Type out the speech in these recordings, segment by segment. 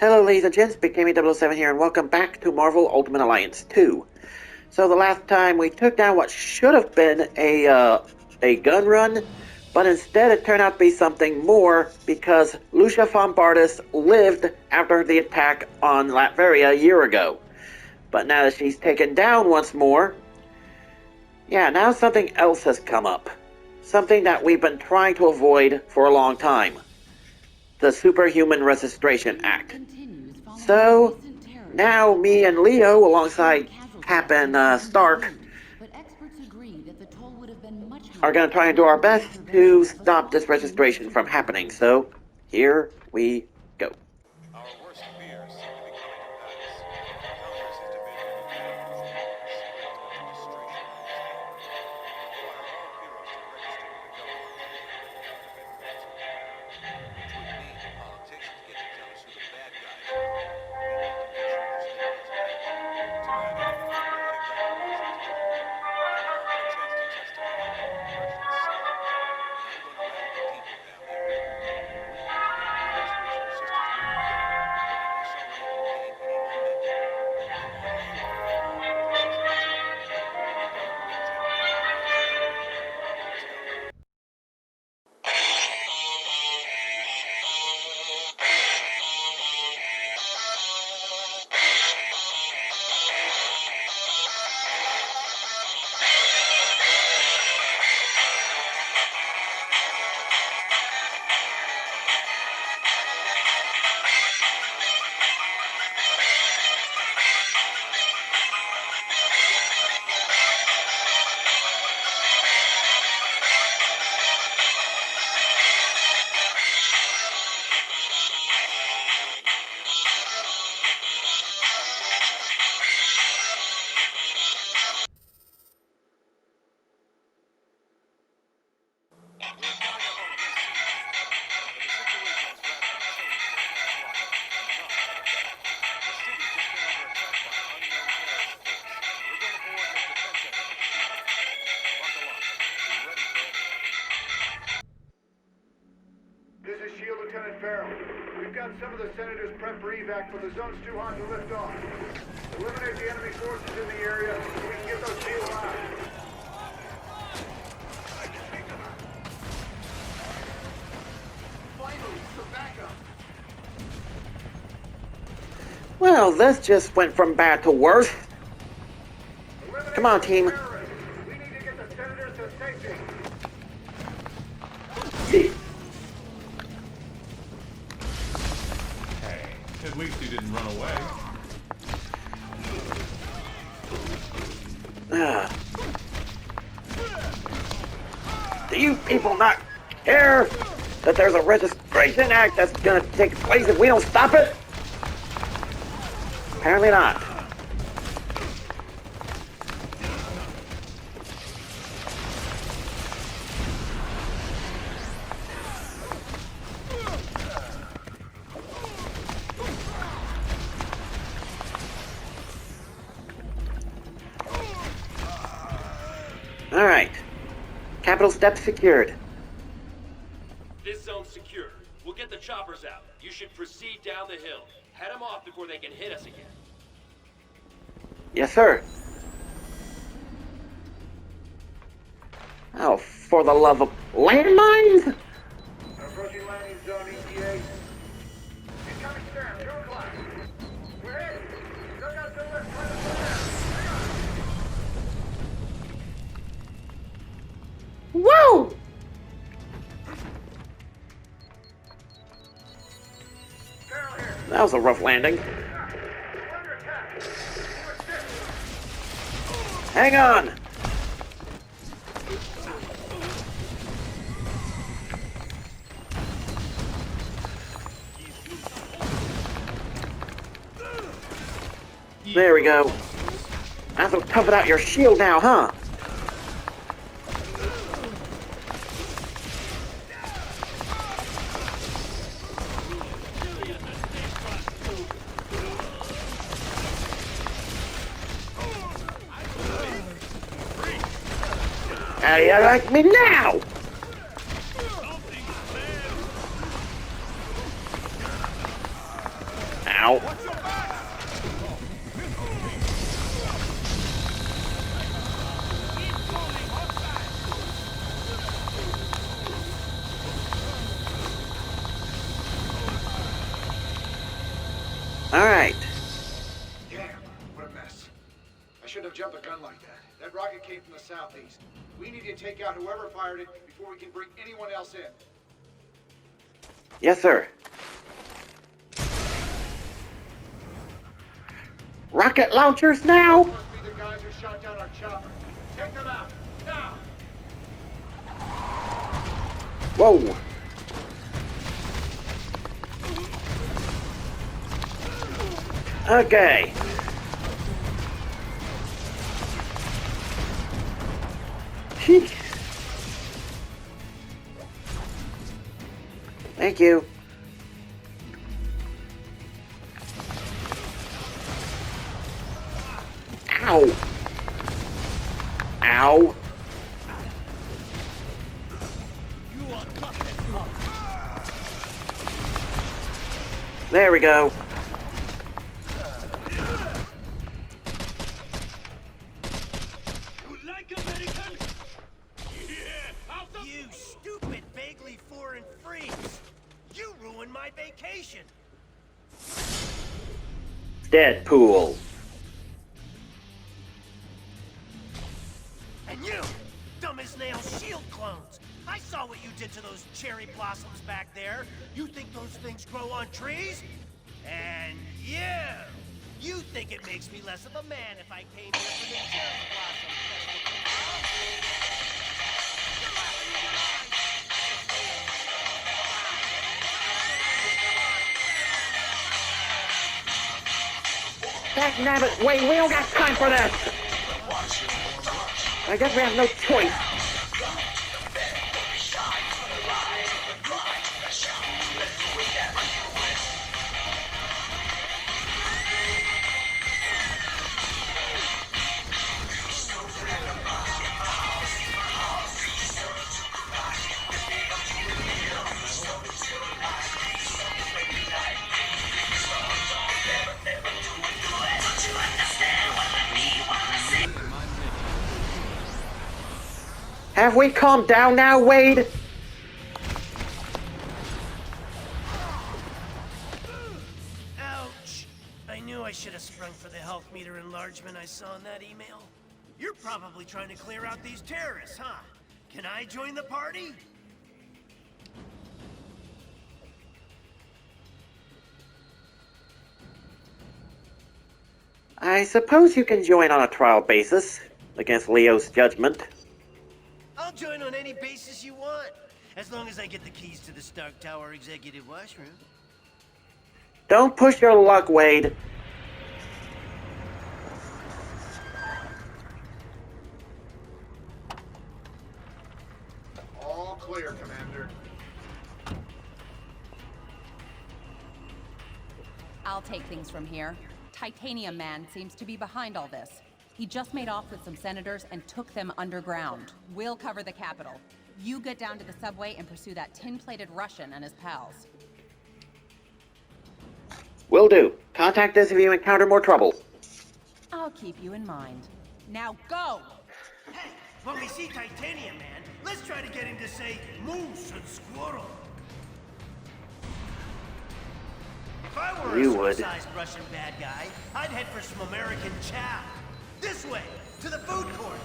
Hello ladies and gents, Big Cammy 007 here, and welcome back to Marvel Ultimate Alliance 2. So the last time we took down what should have been a gun run, but instead it turned out to be something more because Lucia Von Bardas lived after the attack on Latveria a year ago. But now that she's taken down once more, now something else has come up. Something that we've been trying to avoid for a long time. The Superhuman Registration Act. So, now me and Leo, alongside Cap and Stark, are going to try and do our best to stop this registration from happening. So, here we go. Our worst fears seem to be coming to pass. Congress has demanded a new registration require all heroes to register with the government and counterfeit currency, which would mean politicians getting jealous who the bad guys are. We need to make sure this thing gets bad. Tonight, we're heading back to Washington. I've not had a chance to testify in the Congressional Senate, and I'm going to rally the people down here. We need to get the registration systems moving quickly before the SRA can gain any momentum. I want you to follow this as an example. We've got a real champion in the Let's go. Some of the senators prep for evac, but the zone's too hot to lift off. Eliminate the enemy forces in the area so we can get those shields out. Finally, some backup. Well, this just went from bad to worse. Eliminate Come on, the team. terrorists. We need to get the senators to safety. At least he didn't run away. Do you people not care that there's a registration act that's gonna take place if we don't stop it? Apparently not. Alright. Capital steps secured. This zone's secure. We'll get the choppers out. You should proceed down the hill. Head them off before they can hit us again. Yes, sir. Oh, for the love of landmines? Approaching landing zone ETA. Incoming stern, 2 o'clock. We're in. Look out to the left, try to slow down. Whoa! Carol here. That was a rough landing. We're under attack. You assist. Hang on! There we go. That's what toughen out your shield now, huh? How do you like me now? Ow. Alright. Damn, what a mess. I shouldn't have jumped a gun like that. That rocket came from the southeast. We need to take out whoever fired it before we can bring anyone else in. Yes, sir. Rocket launchers now! Must be the guys who shot down our chopper. Take them out, now! Whoa. Okay. Thank you. Ow. Ow. There we go. You stupid, vaguely foreign freaks! You ruined my vacation! Deadpool. And you, dumb as nails shield clones! I saw what you did to those cherry blossoms back there. You think those things grow on trees? And you think it makes me less of a man if I came here for the cherry blossom festival? Dagnabbit, wait, we don't got time for this! I guess we have no choice. Have we calmed down now, Wade? Ouch! I knew I should have sprung for the health meter enlargement I saw in that email. You're probably trying to clear out these terrorists, huh? Can I join the party? I suppose you can join on a trial basis, against Leo's judgment. I'll join on any basis you want, as long as I get the keys to the Stark Tower executive washroom. Don't push your luck, Wade. All clear, Commander. I'll take things from here. Titanium Man seems to be behind all this. He just made off with some senators and took them underground. We'll cover the Capitol. You get down to the subway and pursue that tin-plated Russian and his pals. Will do. Contact us if you encounter more trouble. I'll keep you in mind. Now go! Hey, when we see Titanium Man, let's try to get him to say moose and squirrel. If I were You a would. supersized Russian bad guy, I'd head for some American chow. This way, to the food court.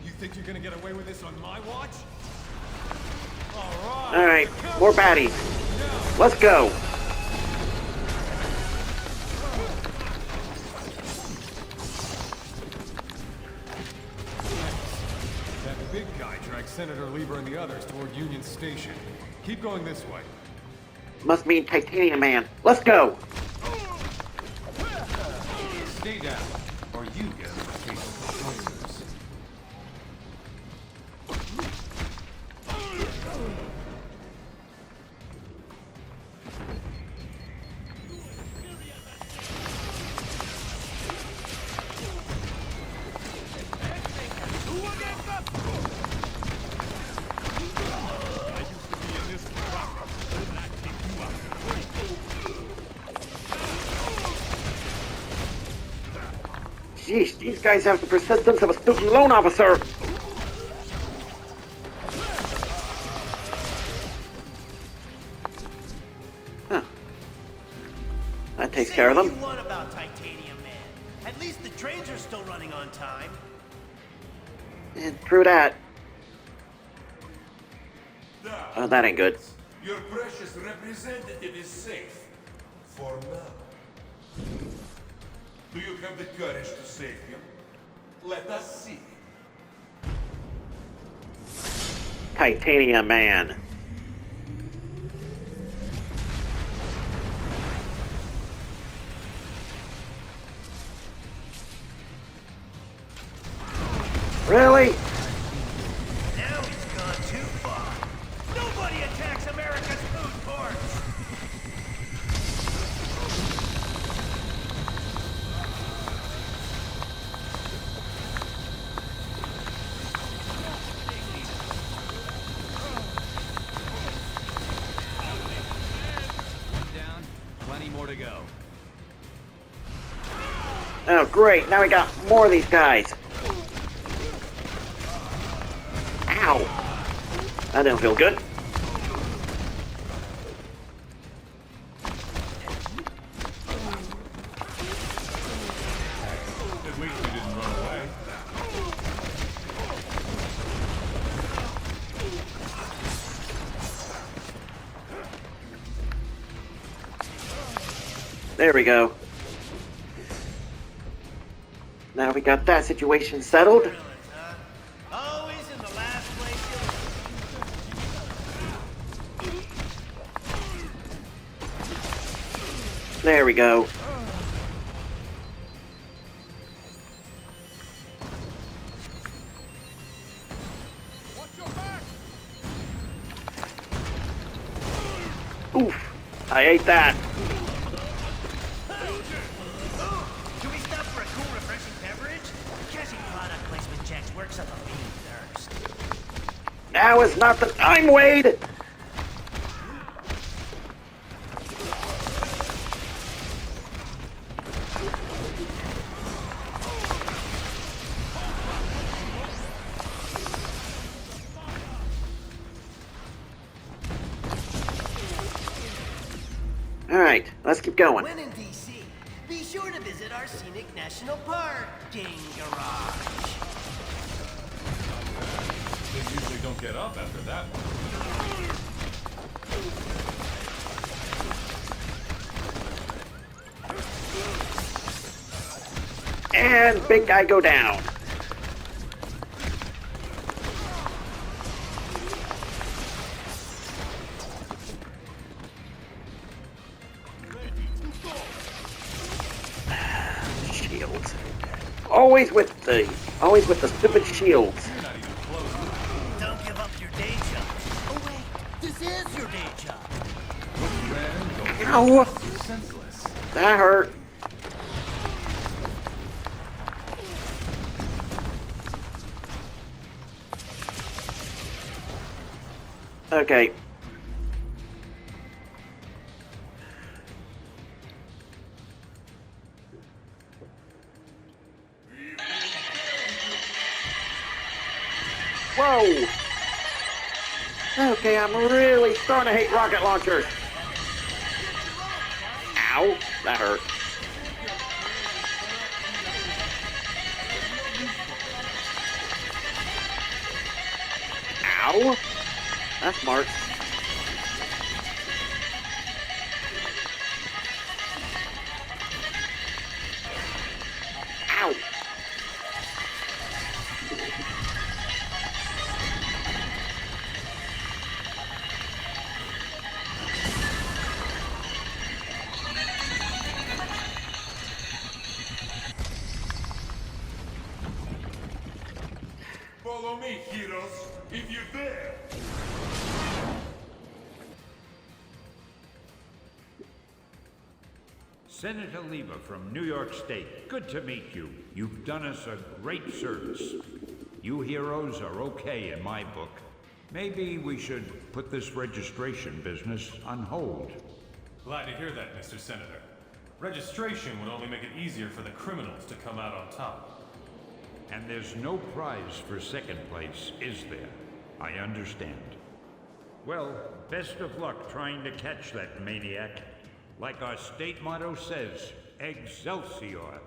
You think you're gonna get away with this on my watch? Alright, more baddies. Let's go. That big guy dragged Senator Lieber and the others toward Union Station. Keep going this way. Must mean Titanium Man. Let's go. Stay down, or you get a case of ulcers. Jeez, these guys have the persistence of a student loan officer. Huh. That takes care of them. Say what you want about Titanium Man. At least the trains are still running on time. And through that. Oh, that ain't good. Your precious representative is safe. For now. Do you have the courage to save him? Let us see. Titanium Man. Really? Now he's gone too far. Nobody attacks America's food ports. Down. Plenty more to go. Oh, great. Now we got more of these guys. Ow. That didn't feel good. At least he didn't run away. There we go. Now we got that situation settled. Villains, huh? Always in the last place you'll... There we go. Oof. I ate that. Do we stop for a cool, refreshing beverage? Cashing product placement checks works up a mean thirst. Now is not the time, Wade. Alright, let's keep going. When in D.C., be sure to visit our scenic national parking garage. They usually don't get up after that one. And big guy go down. Shields. Always with the stupid shields. You're not even close. Don't give up your day job. Oh wait, this is your day job. Ow! Senseless. That hurt. Okay. Whoa! Okay, I'm really starting to hate rocket launchers. Ow, that hurt. Ow! That's smart. Ow! Follow me, heroes, if you dare. Senator Lieber from New York State, good to meet you. You've done us a great service. You heroes are okay in my book. Maybe we should put this registration business on hold. Glad to hear that, Mr. Senator. Registration would only make it easier for the criminals to come out on top. And there's no prize for second place, is there? I understand. Well, best of luck trying to catch that maniac. Like our state motto says, Excelsior.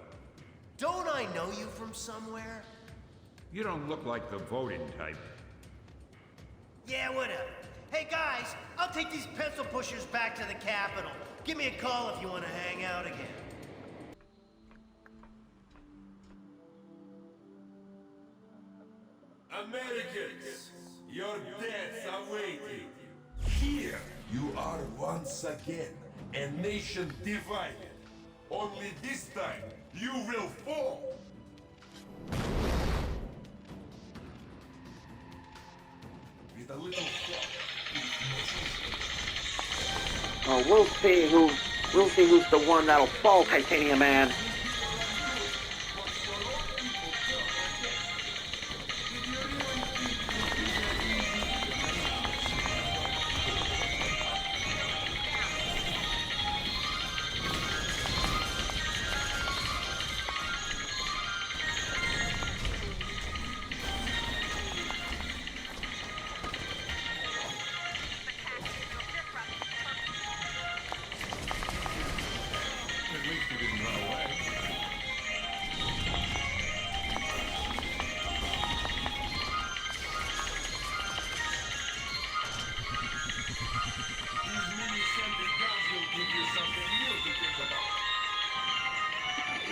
Don't I know you from somewhere? You don't look like the voting type. Yeah, whatever. Hey guys, I'll take these pencil pushers back to the Capitol. Give me a call if you want to hang out again. Americans, your deaths are waiting. Here you are once again, a nation divided. Only this time, you will fall. With a little thought, Oh, we'll see who's the one that'll fall, Titanium Man.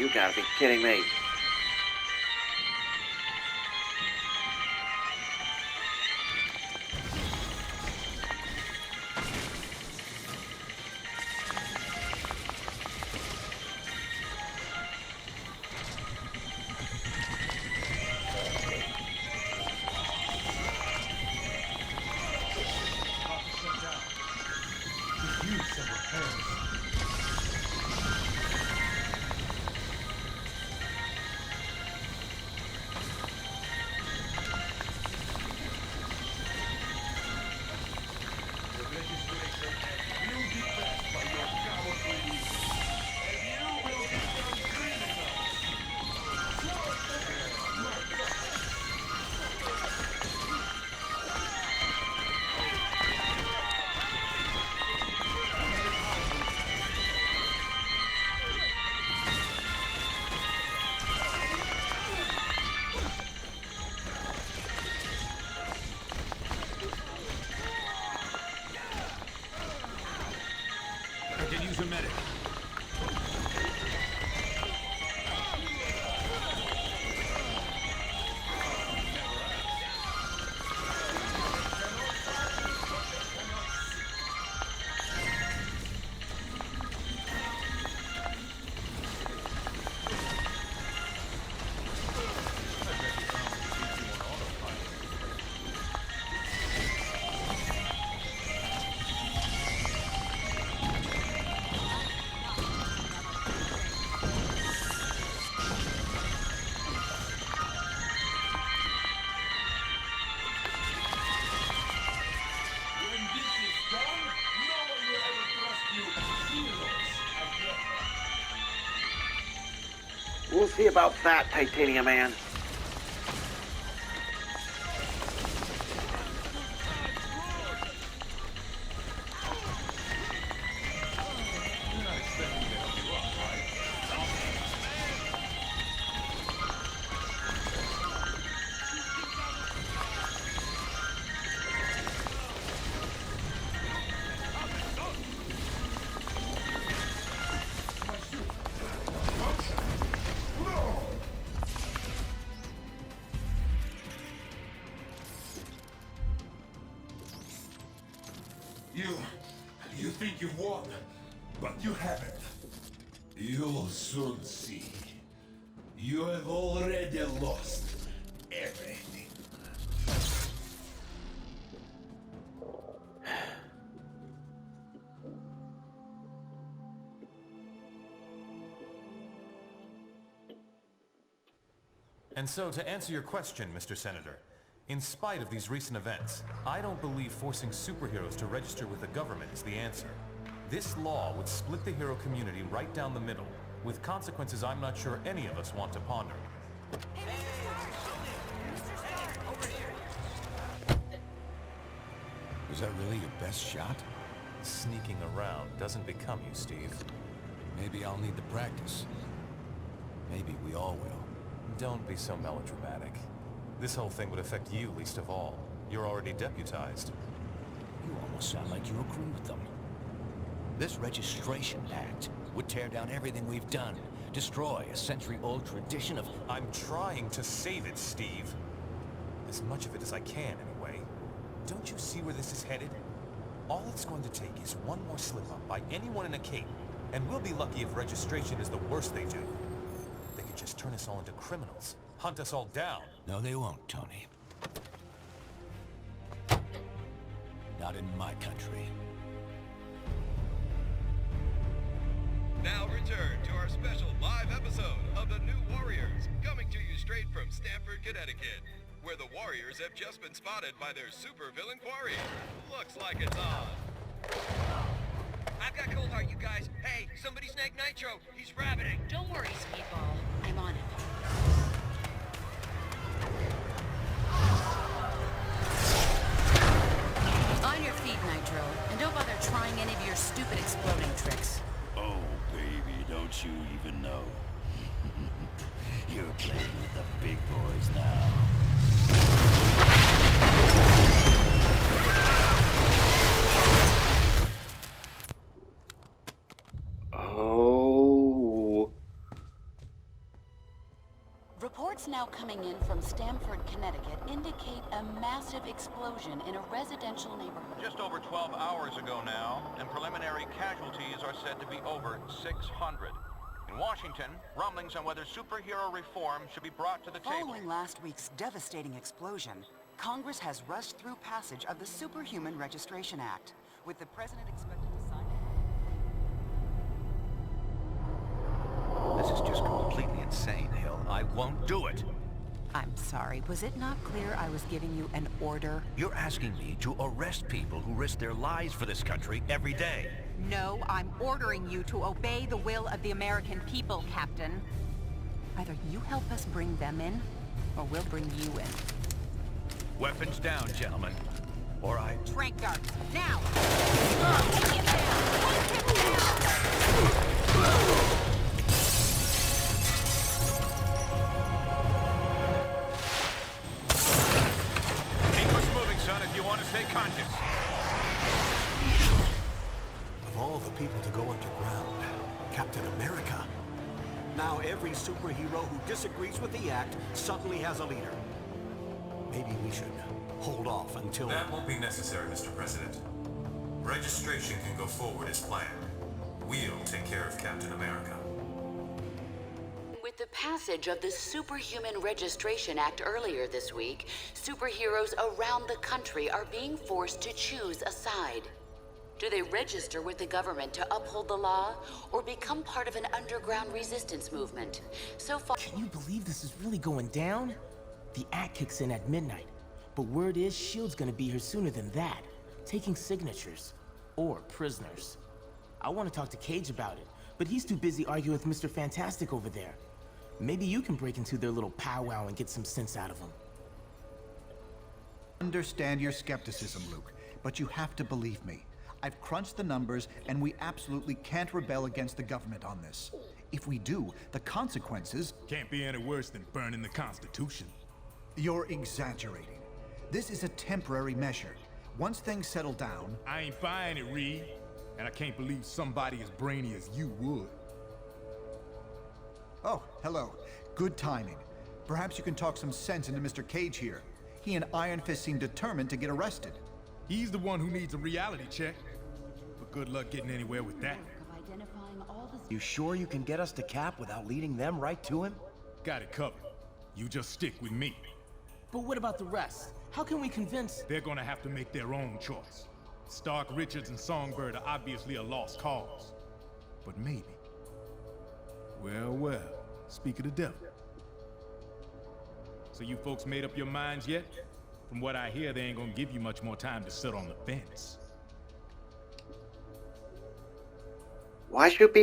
You gotta be kidding me. We'll see about that, Titanium Man. You think you've won, but you haven't. You'll soon see. You have already lost everything. And so, to answer your question, Mr. Senator, in spite of these recent events, I don't believe forcing superheroes to register with the government is the answer. This law would split the hero community right down the middle, with consequences I'm not sure any of us want to ponder. Was that really your best shot? Sneaking around doesn't become you, Steve. Maybe I'll need the practice. Maybe we all will. Don't be so melodramatic. This whole thing would affect you least of all. You're already deputized. You almost sound like you agree with them. This Registration Act would tear down everything we've done. Destroy a century-old tradition of... I'm trying to save it, Steve. As much of it as I can, anyway. Don't you see where this is headed? All it's going to take is one more slip-up by anyone in a cape, and we'll be lucky if registration is the worst they do. They could just turn us all into criminals, hunt us all down. No, they won't, Tony. Not in my country. Now return to our special live episode of The New Warriors, coming to you straight from Stamford, Connecticut, where the Warriors have just been spotted by their supervillain quarry. Looks like it's on. I've got cold heart, you guys. Hey, somebody snag Nitro. He's rabbiting. Don't worry, Speedball. I'm on it. On your feet, Nitro. And don't bother trying any of your stupid exploding tricks. Oh, baby, don't you even know? You're playing with the big boys now. Oh. Reports now coming in from Stamford, Connecticut indicate a massive explosion in a residential neighborhood. Just over 12 hours ago now, and preliminary casualties are said to be over 600. In Washington, rumblings on whether superhero reform should be brought to the table. Following last week's devastating explosion, Congress has rushed through passage of the Superhuman Registration Act, with the president expected to sign it. This is just completely insane, Hill. I won't do it. I'm sorry, was it not clear I was giving you an order? You're asking me to arrest people who risk their lives for this country every day. No, I'm ordering you to obey the will of the American people, Captain. Either you help us bring them in, or we'll bring you in. Weapons down, gentlemen. Or I... Trank darts, now! Take him down! Take him down! If you want to stay conscious. Of all the people to go underground, Captain America. Now every superhero who disagrees with the act suddenly has a leader. Maybe we should hold off until... That won't be necessary, Mr. President. Registration can go forward as planned. We'll take care of Captain America. With the passage of the Superhuman Registration Act earlier this week, superheroes around the country are being forced to choose a side. Do they register with the government to uphold the law, or become part of an underground resistance movement? So far... Can you believe this is really going down? The act kicks in at midnight, but word is S.H.I.E.L.D's gonna be here sooner than that, taking signatures. Or prisoners. I want to talk to Cage about it, but he's too busy arguing with Mr. Fantastic over there. Maybe you can break into their little powwow and get some sense out of them. Understand your skepticism, Luke, but you have to believe me. I've crunched the numbers, and we absolutely can't rebel against the government on this. If we do, the consequences... Can't be any worse than burning the Constitution. You're exaggerating. This is a temporary measure. Once things settle down... I ain't buying it, Reed. And I can't believe somebody as brainy as you would. Oh, hello. Good timing. Perhaps you can talk some sense into Mr. Cage here. He and Iron Fist seem determined to get arrested. He's the one who needs a reality check. But good luck getting anywhere with that. You sure you can get us to Cap without leading them right to him? Got it covered. You just stick with me. But what about the rest? How can we convince... They're gonna have to make their own choice. Stark, Richards, and Songbird are obviously a lost cause. But maybe... Well, well, speak of the devil. So you folks made up your minds yet? From what I hear, they ain't gonna give you much more time to sit on the fence. Why should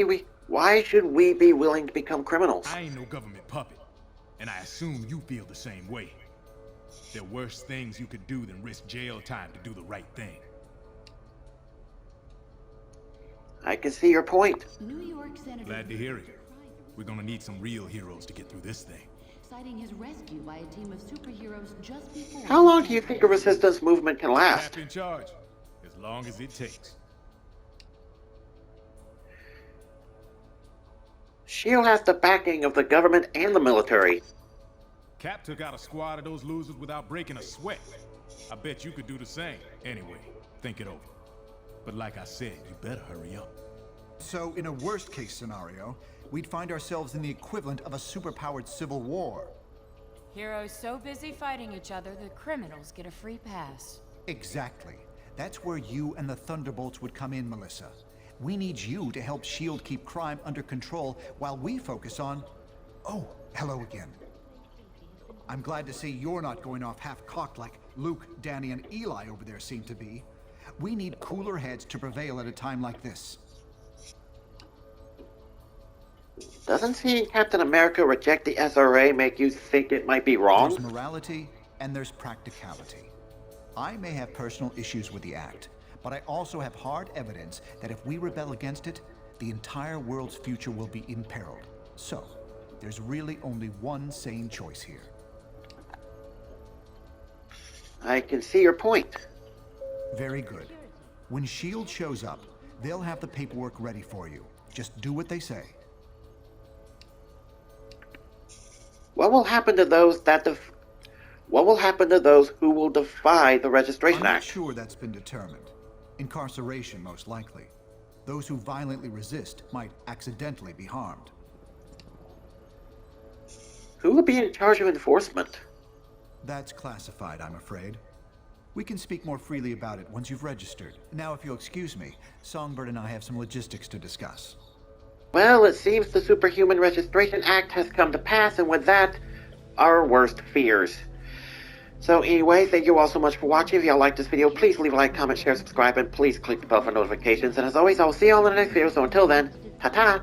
we be willing to become criminals? I ain't no government puppet, and I assume you feel the same way. There are worse things you could do than risk jail time to do the right thing. I can see your point. New York Senator... Glad to hear it. We're gonna need some real heroes to get through this thing. Citing his rescue by a team of superheroes just before... How long do you think a resistance movement can last? Cap in charge. As long as it takes. S.H.I.E.L.D. has the backing of the government and the military. Cap took out a squad of those losers without breaking a sweat. I bet you could do the same. Anyway, think it over. But like I said, you better hurry up. So, in a worst-case scenario, we'd find ourselves in the equivalent of a superpowered civil war. Heroes so busy fighting each other that criminals get a free pass. Exactly. That's where you and the Thunderbolts would come in, Melissa. We need you to help S.H.I.E.L.D. keep crime under control while we focus on... Oh, hello again. I'm glad to see you're not going off half-cocked like Luke, Danny, and Eli over there seem to be. We need cooler heads to prevail at a time like this. Doesn't seeing Captain America reject the SRA make you think it might be wrong? There's morality and there's practicality. I may have personal issues with the act, but I also have hard evidence that if we rebel against it, the entire world's future will be imperiled. So, there's really only one sane choice here. I can see your point. Very good. When S.H.I.E.L.D. shows up, they'll have the paperwork ready for you. Just do what they say. What will happen to those who will defy the Registration I'm not Act? sure that's been determined. Incarceration, most likely. Those who violently resist might accidentally be harmed. Who will be in charge of enforcement? That's classified, I'm afraid. We can speak more freely about it once you've registered. Now, if you'll excuse me, Songbird and I have some logistics to discuss. Well, it seems the Superhuman Registration Act has come to pass, and with that, our worst fears. So anyway, thank you all so much for watching. If y'all like this video, please leave a like, comment, share, subscribe, and please click the bell for notifications. And as always, I will see you all in the next video, so until then, ta-ta!